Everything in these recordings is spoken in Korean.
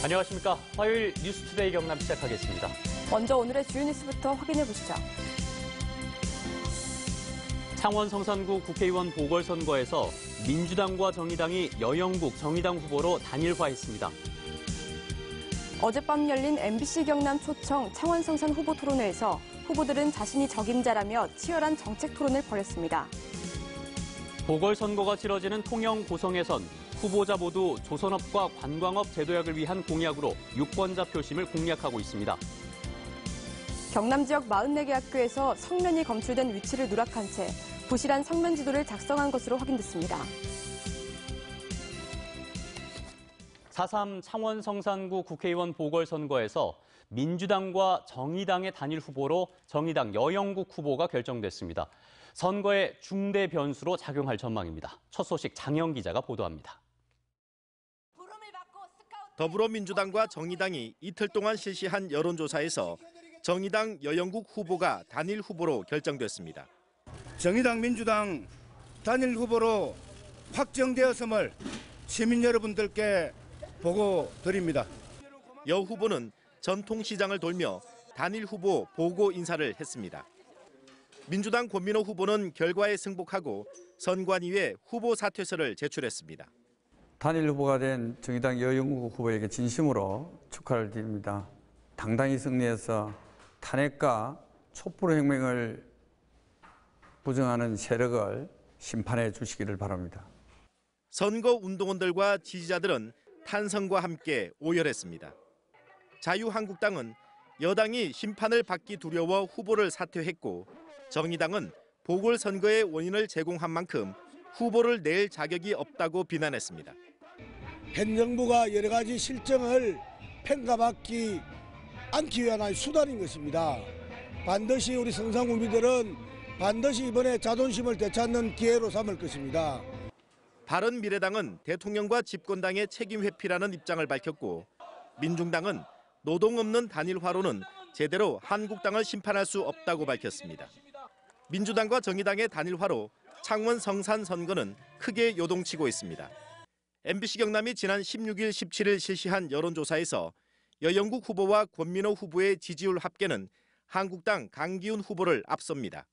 안녕하십니까. 화요일 뉴스투데이 경남 시작하겠습니다. 먼저 오늘의 주요 뉴스부터 확인해 보시죠. 창원 성산구 국회의원 보궐선거에서 민주당과 정의당이 여영국 정의당 후보로 단일화했습니다. 어젯밤 열린 MBC 경남 초청 창원 성산 후보 토론회에서 후보들은 자신이 적임자라며 치열한 정책 토론을 벌였습니다. 보궐선거가 치러지는 통영 고성에선 후보자 모두 조선업과 관광업 제도약을 위한 공약으로 유권자 표심을 공략하고 있습니다. 경남 지역 44개 학교에서 성면이 검출된 위치를 누락한 채 부실한 성면 지도를 작성한 것으로 확인됐습니다. 4.3 창원 성산구 국회의원 보궐선거에서 민주당과 정의당의 단일 후보로 정의당 여영국 후보가 결정됐습니다. 선거의 중대 변수로 작용할 전망입니다. 첫 소식 장영 기자가 보도합니다. 더불어민주당과 정의당이 이틀 동안 실시한 여론조사에서 정의당 여영국 후보가 단일 후보로 결정됐습니다. 정의당 민주당 단일 후보로 확정되었음을 시민 여러분들께 보고드립니다. 여 후보는 전통시장을 돌며 단일 후보 보고 인사를 했습니다. 민주당 권민호 후보는 결과에 승복하고 선관위에 후보 사퇴서를 제출했습니다. 단일 후보가 된 정의당 여영국 후보에게 진심으로 축하를 드립니다. 당당히 승리해서 탄핵과 촛불 혁명을 부정하는 세력을 심판해 주시기를 바랍니다. 선거 운동원들과 지지자들은 탄성과 함께 오열했습니다. 자유한국당은 여당이 심판을 받기 두려워 후보를 사퇴했고 정의당은 보궐선거의 원인을 제공한 만큼 후보를 낼 자격이 없다고 비난했습니다. 현 정부가 여러 가지 실정을 평가받지 않기 위한 수단인 것입니다. 반드시 우리 성산 국민들은 반드시 이번에 자존심을 되찾는 기회로 삼을 것입니다. 바른미래당은 대통령과 집권당의 책임 회피라는 입장을 밝혔고 민중당은 노동 없는 단일화로는 제대로 한국당을 심판할 수 없다고 밝혔습니다. 민주당과 정의당의 단일화로 창원 성산 선거는 크게 요동치고 있습니다. MBC 경남이 지난 16일, 17일 실시한 여론조사에서 여영국 후보와 권민호 후보의 지지율 합계는 한국당 강기훈 후보를 앞섭니다.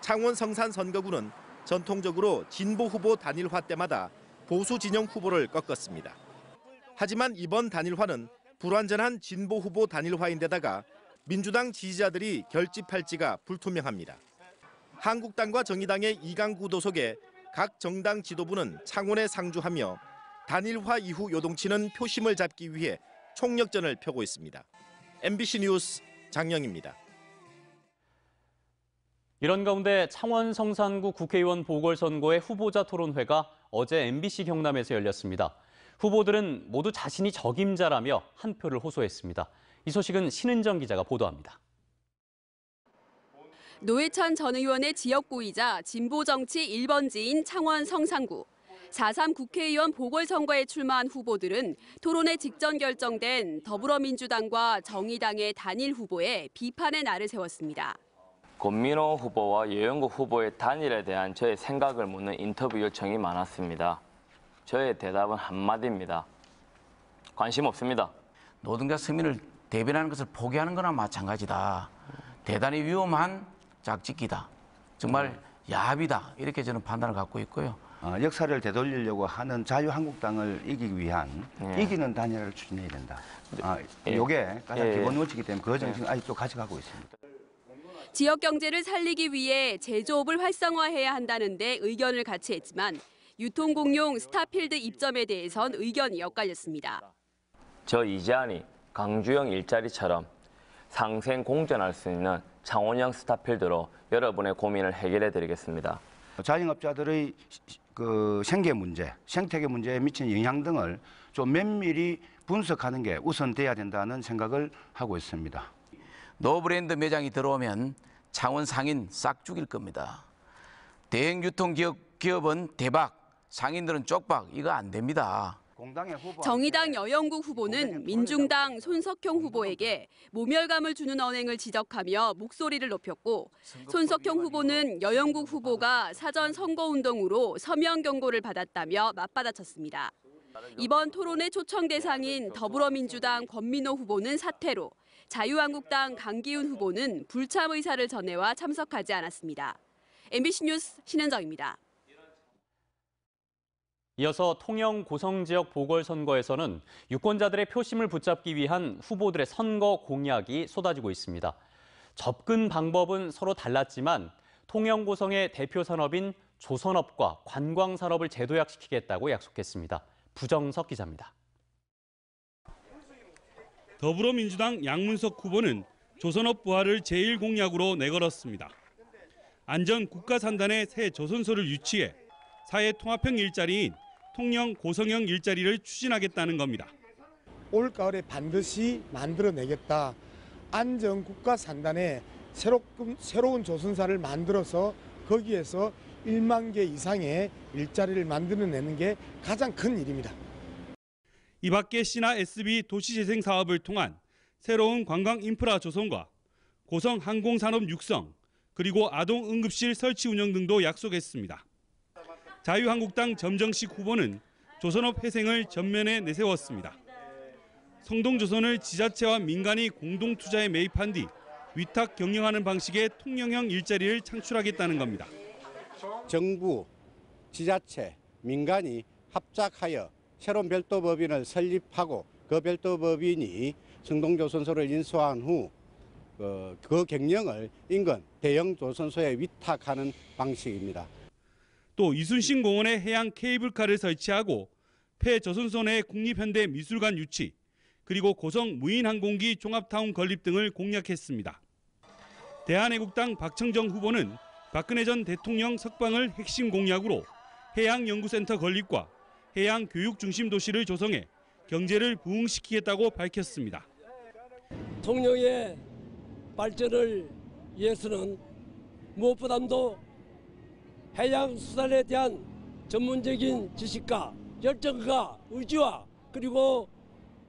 창원 성산 선거구는 전통적으로 진보 후보 단일화 때마다 보수 진영 후보를 꺾었습니다. 하지만 이번 단일화는 불완전한 진보 후보 단일화인데다가 민주당 지지자들이 결집할지가 불투명합니다. 한국당과 정의당의 이강구도 속에 각 정당 지도부는 창원에 상주하며 단일화 이후 요동치는 표심을 잡기 위해 총력전을 펴고 있습니다. MBC 뉴스 장영입니다. 이런 가운데 창원 성산구 국회의원 보궐선거의 후보자 토론회가 어제 MBC 경남에서 열렸습니다. 후보들은 모두 자신이 적임자라며 한 표를 호소했습니다. 이 소식은 신은정 기자가 보도합니다. 노회찬 전 의원의 지역구이자 진보정치 1번지인 창원 성산구. 4.3 국회의원 보궐선거에 출마한 후보들은 토론회 직전 결정된 더불어민주당과 정의당의 단일 후보에 비판의 날을 세웠습니다. 권민호 후보와 여영국 후보의 단일에 대한 저의 생각을 묻는 인터뷰 요청이 많았습니다. 저의 대답은 한마디입니다. 관심 없습니다. 노동자 서민을 대변하는 것을 포기하는 거나 마찬가지다. 대단히 위험한 짝짓기다. 정말 야합이다. 이렇게 저는 판단을 갖고 있고요. 역사를 되돌리려고 하는 자유한국당을 이기기 위한 이기는 단일화를 추진해야 된다. 이게 가장 기본 원칙이기 때문에 그 정신을 아직도 가져가고 있습니다. 지역 경제를 살리기 위해 제조업을 활성화해야 한다는데 의견을 같이 했지만 유통공용 스타필드 입점에 대해선 의견이 엇갈렸습니다. 저 이재한이 강주영 일자리처럼 상생 공존할 수 있는 창원형 스타필드로 여러분의 고민을 해결해 드리겠습니다. 자영업자들의 생계 문제, 생태계 문제에 미치는 영향 등을 좀 면밀히 분석하는 게 우선돼야 된다는 생각을 하고 있습니다. 노브랜드 매장이 들어오면 창원 상인 싹 죽일 겁니다. 대형 유통기업은 대박, 상인들은 쪽박, 이거 안 됩니다. 정의당 여영국 후보는 민중당 손석형 후보에게 모멸감을 주는 언행을 지적하며 목소리를 높였고 손석형 후보는 여영국 후보가 사전 선거운동으로 서명 경고를 받았다며 맞받아쳤습니다. 이번 토론의 초청 대상인 더불어민주당 권민호 후보는 사퇴로, 자유한국당 강기훈 후보는 불참 의사를 전해와 참석하지 않았습니다. MBC 뉴스 신현정입니다. 이어서 통영 고성 지역 보궐선거에서는 유권자들의 표심을 붙잡기 위한 후보들의 선거 공약이 쏟아지고 있습니다. 접근 방법은 서로 달랐지만 통영 고성의 대표 산업인 조선업과 관광산업을 재도약시키겠다고 약속했습니다. 부정석 기자입니다. 더불어민주당 양문석 후보는 조선업 부활을 제1공약으로 내걸었습니다. 안전 국가산단의 새 조선소를 유치해 사회통합형 일자리인 통영 고성형 일자리를 추진하겠다는 겁니다. 올가을에 반드시 만들어내겠다. 안전 국가산단에 새로운 조선사를 만들어서 거기에서 1만 개 이상의 일자리를 만들어내는 게 가장 큰 일입니다. 이 밖에 C나 SB 도시재생 사업을 통한 새로운 관광 인프라 조성과 고성 항공산업 육성, 그리고 아동 응급실 설치 운영 등도 약속했습니다. 자유한국당 점정식 후보는 조선업 회생을 전면에 내세웠습니다. 성동조선을 지자체와 민간이 공동 투자에 매입한 뒤 위탁 경영하는 방식의 통영형 일자리를 창출하겠다는 겁니다. 정부, 지자체, 민간이 합작하여 새로운 별도법인을 설립하고 그 별도법인이 성동조선소를 인수한 후 그 경영을 인근 대형 조선소에 위탁하는 방식입니다. 또 이순신 공원에 해양 케이블카를 설치하고 폐조선소 내 국립현대미술관 유치, 그리고 고성 무인항공기 종합타운 건립 등을 공약했습니다. 대한애국당 박청정 후보는 박근혜 전 대통령 석방을 핵심 공약으로 해양연구센터 건립과 해양교육 중심 도시를 조성해 경제를 부흥시키겠다고 밝혔습니다. 통영의 발전을 위해서는 무엇보다도 해양수산에 대한 전문적인 지식과 열정과 의지와 그리고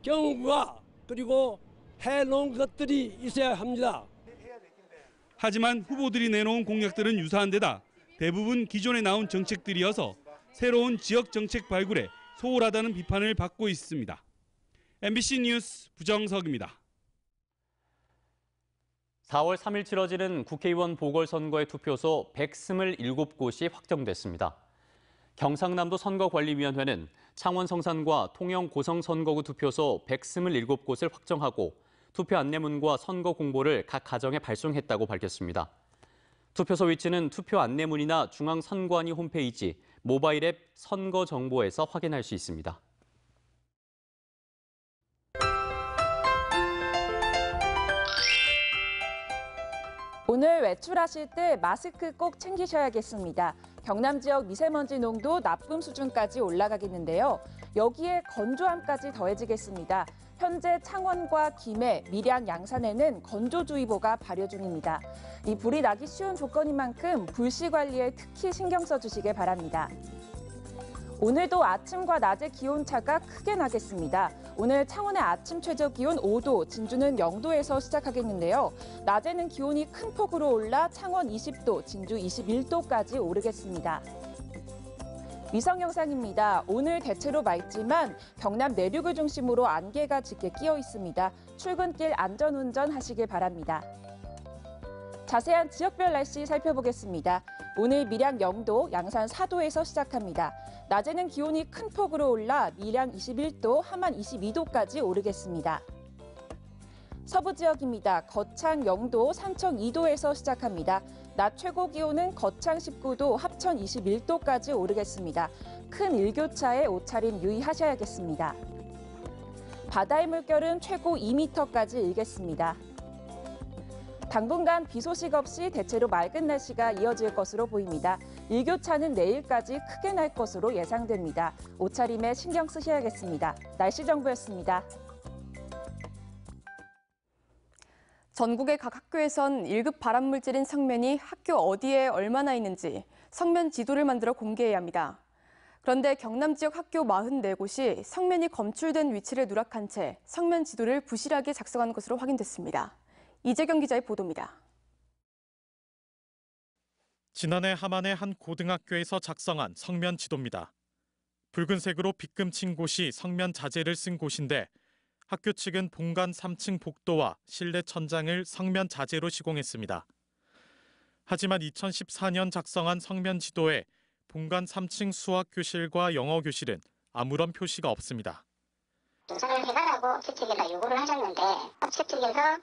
경험과 그리고 해놓은 것들이 있어야 합니다. 하지만 후보들이 내놓은 공약들은 유사한 데다 대부분 기존에 나온 정책들이어서 새로운 지역 정책 발굴에 소홀하다는 비판을 받고 있습니다. MBC 뉴스 부정석입니다. 4월 3일 치러지는 국회의원 보궐선거의 투표소 127곳이 확정됐습니다. 경상남도 선거관리위원회는 창원 성산과 통영 고성 선거구 투표소 127곳을 확정하고 투표 안내문과 선거 공보를 각 가정에 발송했다고 밝혔습니다. 투표소 위치는 투표 안내문이나 중앙선관위 홈페이지, 모바일 앱 선거 정보에서 확인할 수 있습니다. 오늘 외출하실 때 마스크 꼭 챙기셔야겠습니다. 경남 지역 미세먼지 농도 나쁨 수준까지 올라가겠는데요. 여기에 건조함까지 더해지겠습니다. 현재 창원과 김해, 밀양, 양산에는 건조주의보가 발효 중입니다. 이 불이 나기 쉬운 조건인 만큼 불씨 관리에 특히 신경 써주시길 바랍니다. 오늘도 아침과 낮의 기온차가 크게 나겠습니다. 오늘 창원의 아침 최저 기온 5도, 진주는 0도에서 시작하겠는데요. 낮에는 기온이 큰 폭으로 올라 창원 20도, 진주 21도까지 오르겠습니다. 위성 영상입니다. 오늘 대체로 맑지만 경남 내륙을 중심으로 안개가 짙게 끼어 있습니다. 출근길 안전운전 하시길 바랍니다. 자세한 지역별 날씨 살펴보겠습니다. 오늘 밀양 0도, 양산 4도에서 시작합니다. 낮에는 기온이 큰 폭으로 올라 밀양 21도, 함안 22도까지 오르겠습니다. 서부 지역입니다. 거창 0도, 산청 2도에서 시작합니다. 낮 최고 기온은 거창 19도, 합천 21도까지 오르겠습니다. 큰 일교차에 옷차림 유의하셔야겠습니다. 바다의 물결은 최고 2m까지 일겠습니다. 당분간 비 소식 없이 대체로 맑은 날씨가 이어질 것으로 보입니다. 일교차는 내일까지 크게 날 것으로 예상됩니다. 옷차림에 신경 쓰셔야겠습니다. 날씨 정보였습니다. 전국의 각 학교에선 1급 발암물질인 성면이 학교 어디에 얼마나 있는지 성면 지도를 만들어 공개해야 합니다. 그런데 경남 지역 학교 44곳이 성면이 검출된 위치를 누락한 채 성면 지도를 부실하게 작성한 것으로 확인됐습니다. 이재경 기자의 보도입니다. 지난해 함안의 한 고등학교에서 작성한 성면 지도입니다. 붉은색으로 빗금친 곳이 성면 자재를 쓴 곳인데 학교 측은 본관 3층 복도와 실내 천장을 성면 자재로 시공했습니다. 하지만 2014년 작성한 성면 지도에 본관 3층 수학 교실과 영어 교실은 아무런 표시가 없습니다. 조사를 해달라고 업체 측에서 요구를 하셨는데 업체 측에서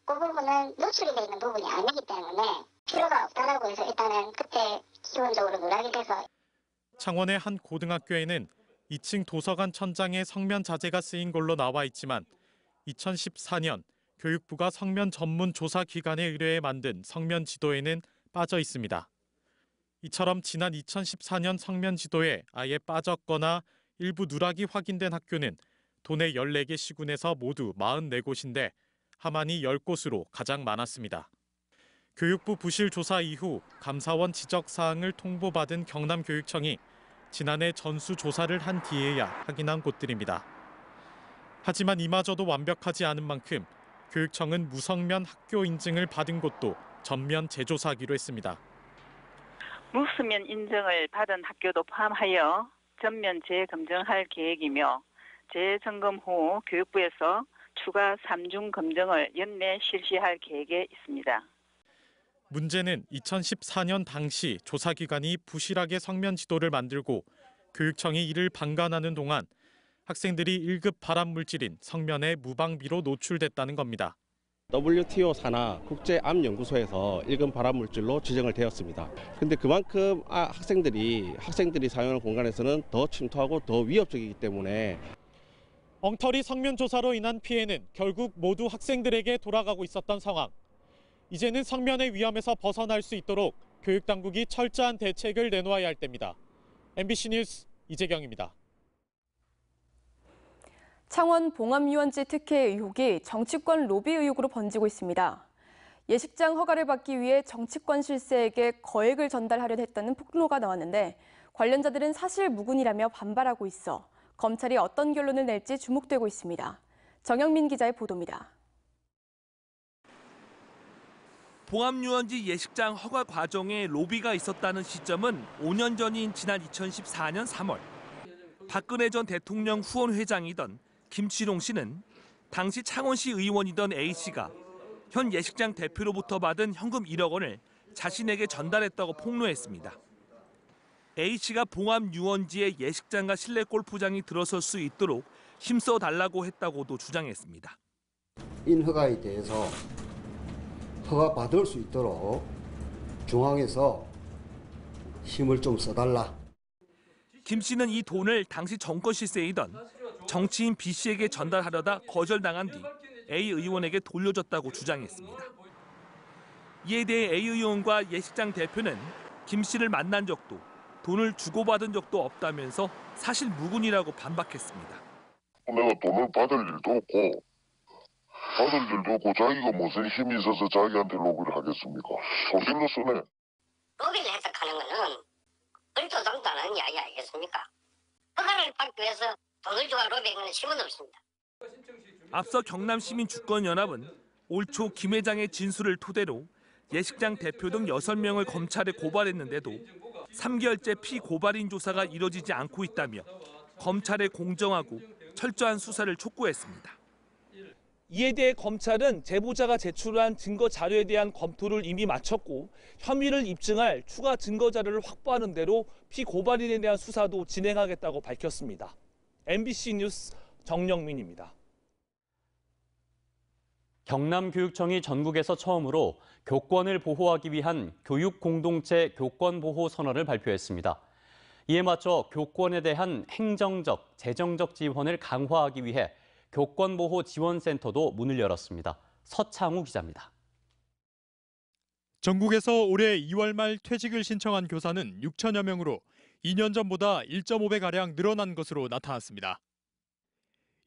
그 부분은 노출이 되어 있는 부분이 아니기 때문에 필요가 없다라고 해서 일단은 그때 기본적으로 누락이 돼서. 창원의 한 고등학교에는 2층 도서관 천장에 성면 자재가 쓰인 걸로 나와 있지만 2014년 교육부가 성면 전문 조사 기관에 의뢰해 만든 성면 지도에는 빠져 있습니다. 이처럼 지난 2014년 성면 지도에 아예 빠졌거나 일부 누락이 확인된 학교는 도내 14개 시군에서 모두 44곳인데 함안이 10곳으로 가장 많았습니다. 교육부 부실 조사 이후 감사원 지적 사항을 통보받은 경남교육청이 지난해 전수 조사를 한 뒤에야 확인한 곳들입니다. 하지만 이마저도 완벽하지 않은 만큼 교육청은 무성면 학교 인증을 받은 곳도 전면 재조사하기로 했습니다. 무수면 인증을 받은 학교도 포함하여 전면 재검증할 계획이며 재점검 후 교육부에서 추가 3중 검증을 연내 실시할 계획에 있습니다. 문제는 2014년 당시 조사기관이 부실하게 성면 지도를 만들고 교육청이 이를 방관하는 동안 학생들이 1급 발암물질인 성면에 무방비로 노출됐다는 겁니다. WTO 산하 국제암연구소에서 1급 발암물질로 지정을 되었습니다. 그런데 그만큼 학생들이 사용하는 공간에서는 더 침투하고 더 위협적이기 때문에 엉터리 성면 조사로 인한 피해는 결국 모두 학생들에게 돌아가고 있었던 상황. 이제는 성면의 위험에서 벗어날 수 있도록 교육당국이 철저한 대책을 내놓아야 할 때입니다. MBC 뉴스 이재경입니다. 창원 봉암유원지 특혜 의혹이 정치권 로비 의혹으로 번지고 있습니다. 예식장 허가를 받기 위해 정치권 실세에게 거액을 전달하려 했다는 폭로가 나왔는데 관련자들은 사실 무근이라며 반발하고 있어 검찰이 어떤 결론을 낼지 주목되고 있습니다. 정영민 기자의 보도입니다. 봉암유원지 예식장 허가 과정에 로비가 있었다는 시점은 5년 전인 지난 2014년 3월. 박근혜 전 대통령 후원회장이던 김치롱 씨는 당시 창원시 의원이던 A씨가 현 예식장 대표로부터 받은 현금 1억 원을 자신에게 전달했다고 폭로했습니다. A씨가 봉암유원지에 예식장과 실내 골프장이 들어설 수 있도록 힘써달라고 했다고도 주장했습니다. 인허가에 대해서 허가 받을 수 있도록 중앙에서 힘을 좀 써달라. 김 씨는 이 돈을 당시 정권 실세이던 정치인 B 씨에게 전달하려다 거절당한 뒤 A 의원에게 돌려줬다고 주장했습니다. 이에 대해 A 의원과 예식장 대표는 김 씨를 만난 적도 돈을 주고받은 적도 없다면서 사실 무근이라고 반박했습니다. 내가 돈을 받을 일도 없고 자기가 무슨 힘이 있어서 자기한테 로비를 하겠습니까? 소질로 쓰네. 로비를 해석하는 거는 얼도 당도 안 하는 이야기 아니겠습니까? 허가를 받기 위해서 돈을 주고 로비하는 건 힘은 없습니다. 앞서 경남시민주권연합은 올 초 김 회장의 진술을 토대로 예식장 대표 등 6명을 검찰에 고발했는데도 3개월째 피고발인 조사가 이뤄지지 않고 있다며 검찰의 공정하고 철저한 수사를 촉구했습니다. 이에 대해 검찰은 제보자가 제출한 증거 자료에 대한 검토를 이미 마쳤고 혐의를 입증할 추가 증거 자료를 확보하는 대로 피고발인에 대한 수사도 진행하겠다고 밝혔습니다. MBC 뉴스 정영민입니다. 경남교육청이 전국에서 처음으로 교권을 보호하기 위한 교육공동체 교권보호선언을 발표했습니다. 이에 맞춰 교권에 대한 행정적, 재정적 지원을 강화하기 위해 교권보호지원센터도 문을 열었습니다. 서창우 기자입니다. 전국에서 올해 2월 말 퇴직을 신청한 교사는 6천여 명으로 2년 전보다 1.5배가량 늘어난 것으로 나타났습니다.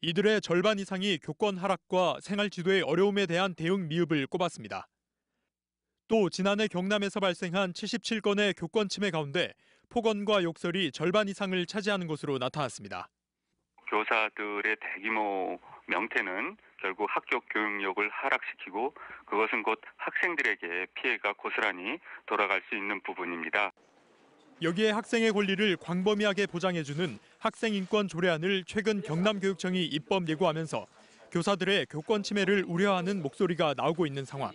이들의 절반 이상이 교권 하락과 생활지도의 어려움에 대한 대응 미흡을 꼽았습니다. 또 지난해 경남에서 발생한 77건의 교권 침해 가운데 폭언과 욕설이 절반 이상을 차지하는 것으로 나타났습니다. 교사들의 대규모 명퇴는 결국 학교 교육력을 하락시키고 그것은 곧 학생들에게 피해가 고스란히 돌아갈 수 있는 부분입니다. 여기에 학생의 권리를 광범위하게 보장해주는 학생인권 조례안을 최근 경남교육청이 입법 예고하면서 교사들의 교권 침해를 우려하는 목소리가 나오고 있는 상황.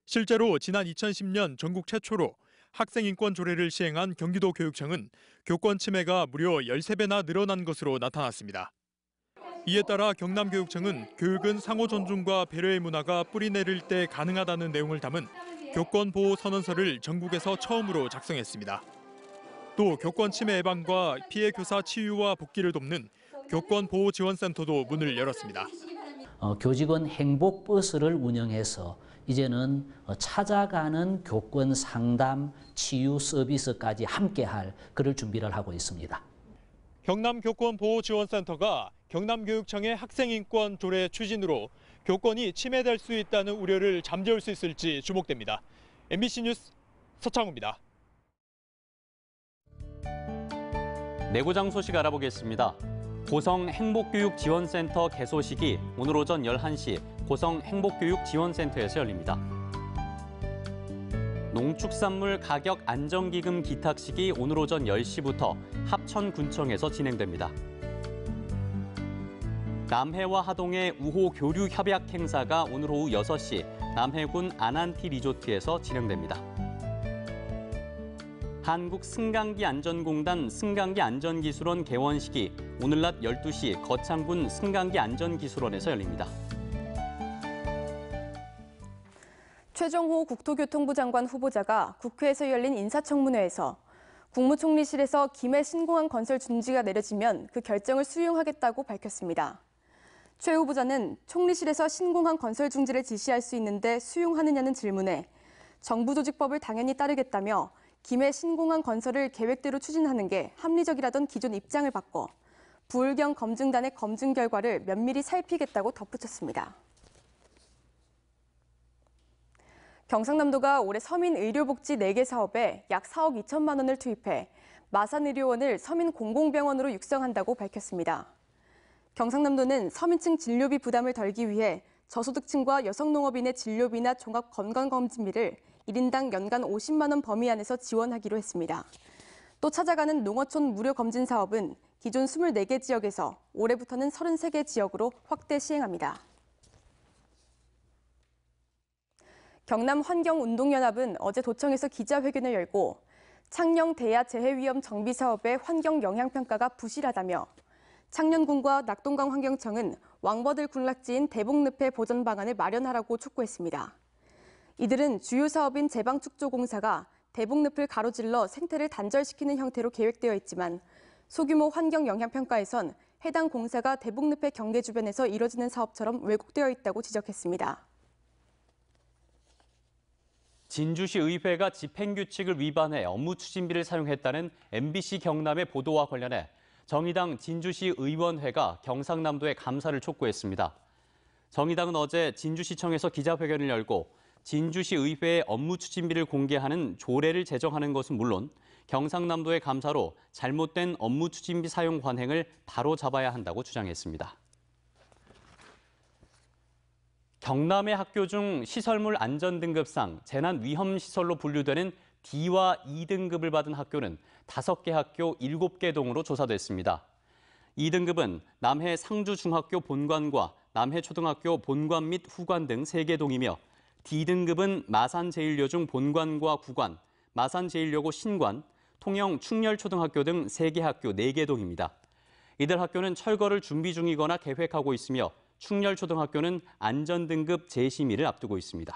실제로 지난 2010년 전국 최초로 학생인권 조례를 시행한 경기도교육청은 교권 침해가 무려 13배나 늘어난 것으로 나타났습니다. 이에 따라 경남교육청은 교육은 상호 존중과 배려의 문화가 뿌리내릴 때 가능하다는 내용을 담은 교권보호선언서를 전국에서 처음으로 작성했습니다. 또 교권 침해 예방과 피해 교사 치유와 복귀를 돕는 교권보호지원센터도 문을 열었습니다. 교직원 행복버스를 운영해서 이제는 찾아가는 교권 상담, 치유 서비스까지 함께할 그럴 준비를 하고 있습니다. 경남교권보호지원센터가 경남교육청의 학생인권 조례 추진으로 교권이 침해될 수 있다는 우려를 잠재울 수 있을지 주목됩니다. MBC 뉴스 서창우입니다. 내고장 소식 알아보겠습니다. 고성 행복교육지원센터 개소식이 오늘 오전 11시 고성 행복교육지원센터에서 열립니다. 농축산물 가격 안정기금 기탁식이 오늘 오전 10시부터 합천군청에서 진행됩니다. 남해와 하동의 우호 교류 협약 행사가 오늘 오후 6시 남해군 아난티 리조트에서 진행됩니다. 한국승강기안전공단 승강기안전기술원 개원식이 오늘 낮 12시 거창군 승강기안전기술원에서 열립니다. 최정호 국토교통부 장관 후보자가 국회에서 열린 인사청문회에서 국무총리실에서 김해 신공항 건설 중지가 내려지면 그 결정을 수용하겠다고 밝혔습니다. 최 후보자는 총리실에서 신공항 건설 중지를 지시할 수 있는데 수용하느냐는 질문에 정부조직법을 당연히 따르겠다며 김해 신공항 건설을 계획대로 추진하는 게 합리적이라던 기존 입장을 바꿔 부울경 검증단의 검증 결과를 면밀히 살피겠다고 덧붙였습니다. 경상남도가 올해 서민 의료복지 4개 사업에 약 4억 2천만 원을 투입해 마산의료원을 서민 공공병원으로 육성한다고 밝혔습니다. 경상남도는 서민층 진료비 부담을 덜기 위해 저소득층과 여성농업인의 진료비나 종합건강검진비를 1인당 연간 50만 원 범위 안에서 지원하기로 했습니다. 또 찾아가는 농어촌 무료 검진 사업은 기존 24개 지역에서 올해부터는 33개 지역으로 확대 시행합니다. 경남환경운동연합은 어제 도청에서 기자회견을 열고 창녕 대야 재해위험 정비 사업의 환경 영향평가가 부실하다며 창녕군과 낙동강 환경청은 왕버들 군락지인 대북늪의 보전 방안을 마련하라고 촉구했습니다. 이들은 주요 사업인 제방축조공사가 대북늪을 가로질러 생태를 단절시키는 형태로 계획되어 있지만 소규모 환경 영향평가에선 해당 공사가 대북늪의 경계 주변에서 이뤄지는 사업처럼 왜곡되어 있다고 지적했습니다. 진주시 의회가 집행규칙을 위반해 업무 추진비를 사용했다는 MBC 경남의 보도와 관련해 정의당 진주시 의원회가 경상남도에 감사를 촉구했습니다. 정의당은 어제 진주시청에서 기자회견을 열고 진주시 의회의 업무 추진비를 공개하는 조례를 제정하는 것은 물론 경상남도의 감사로 잘못된 업무 추진비 사용 관행을 바로잡아야 한다고 주장했습니다. 경남의 학교 중 시설물 안전등급상 재난위험시설로 분류되는 D와 E 등급을 받은 학교는 5개 학교 7개 동으로 조사됐습니다. E등급은 남해 상주중학교 본관과 남해초등학교 본관 및 후관 등 3개 동이며 D등급은 마산제일여중 본관과 구관, 마산제일여고 신관, 통영 충렬초등학교 등 3개 학교 4개 동입니다. 이들 학교는 철거를 준비 중이거나 계획하고 있으며 충렬초등학교는 안전등급 재심의를 앞두고 있습니다.